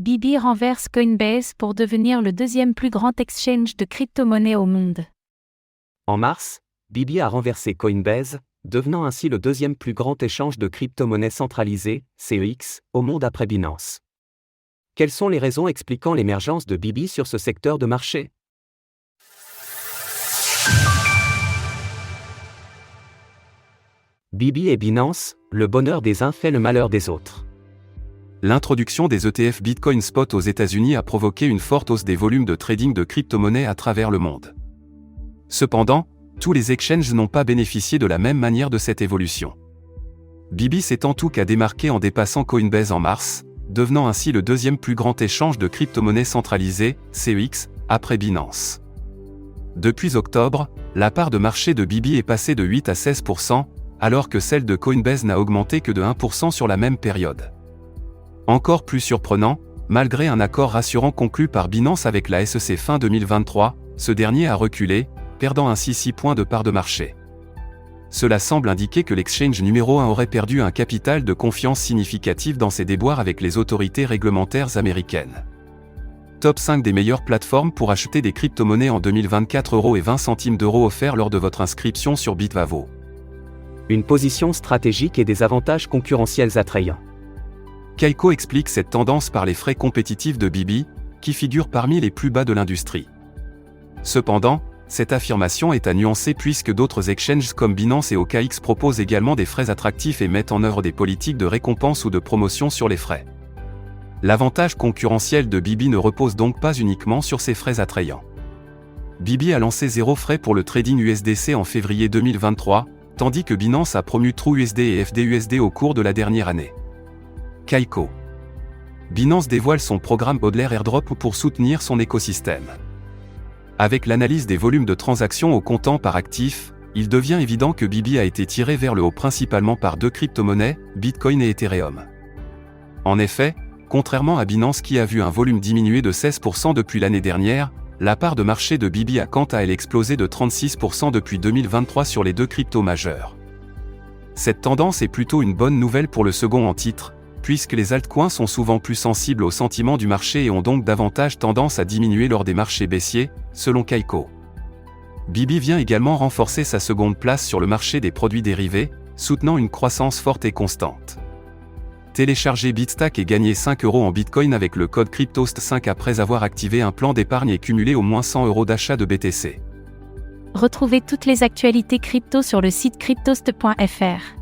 Bybit renverse Coinbase pour devenir le deuxième plus grand exchange de crypto-monnaies au monde. En mars, Bybit a renversé Coinbase, devenant ainsi le deuxième plus grand échange de crypto-monnaies centralisé, CEX, au monde après Binance. Quelles sont les raisons expliquant l'émergence de Bybit sur ce secteur de marché ? Bybit et Binance, le bonheur des uns fait le malheur des autres. L'introduction des ETF Bitcoin Spot aux États-Unis a provoqué une forte hausse des volumes de trading de crypto-monnaies à travers le monde. Cependant, tous les exchanges n'ont pas bénéficié de la même manière de cette évolution. Bybit s'est en tout cas démarqué en dépassant Coinbase en mars, devenant ainsi le deuxième plus grand échange de crypto-monnaies centralisé, CEX, après Binance. Depuis octobre, la part de marché de Bybit est passée de 8 à 16%, alors que celle de Coinbase n'a augmenté que de 1% sur la même période. Encore plus surprenant, malgré un accord rassurant conclu par Binance avec la SEC fin 2023, ce dernier a reculé, perdant ainsi 6 points de part de marché. Cela semble indiquer que l'exchange numéro 1 aurait perdu un capital de confiance significatif dans ses déboires avec les autorités réglementaires américaines. Top 5 des meilleures plateformes pour acheter des crypto-monnaies en 2024 €20 offerts lors de votre inscription sur Bitvavo. Une position stratégique et des avantages concurrentiels attrayants. Kaiko explique cette tendance par les frais compétitifs de Bybit, qui figurent parmi les plus bas de l'industrie. Cependant, cette affirmation est à nuancer puisque d'autres exchanges comme Binance et OKX proposent également des frais attractifs et mettent en œuvre des politiques de récompense ou de promotion sur les frais. L'avantage concurrentiel de Bybit ne repose donc pas uniquement sur ces frais attrayants. Bybit a lancé 0 frais pour le trading USDC en février 2023, tandis que Binance a promu TrueUSD et FDUSD au cours de la dernière année. Kaiko. Binance dévoile son programme Hodler Airdrop pour soutenir son écosystème. Avec l'analyse des volumes de transactions au comptant par actif, il devient évident que Bybit a été tiré vers le haut principalement par deux crypto-monnaies, Bitcoin et Ethereum. En effet, contrairement à Binance qui a vu un volume diminuer de 16% depuis l'année dernière, la part de marché de Bybit a quant à elle explosé de 36% depuis 2023 sur les deux cryptos majeurs. Cette tendance est plutôt une bonne nouvelle pour le second en titre, puisque les altcoins sont souvent plus sensibles aux sentiments du marché et ont donc davantage tendance à diminuer lors des marchés baissiers, selon Kaiko. Bybit vient également renforcer sa seconde place sur le marché des produits dérivés, soutenant une croissance forte et constante. Téléchargez Bitstack et gagnez 5 € en Bitcoin avec le code CryptoST5 après avoir activé un plan d'épargne et cumulé au moins 100 € d'achat de BTC. Retrouvez toutes les actualités crypto sur le site cryptost.fr.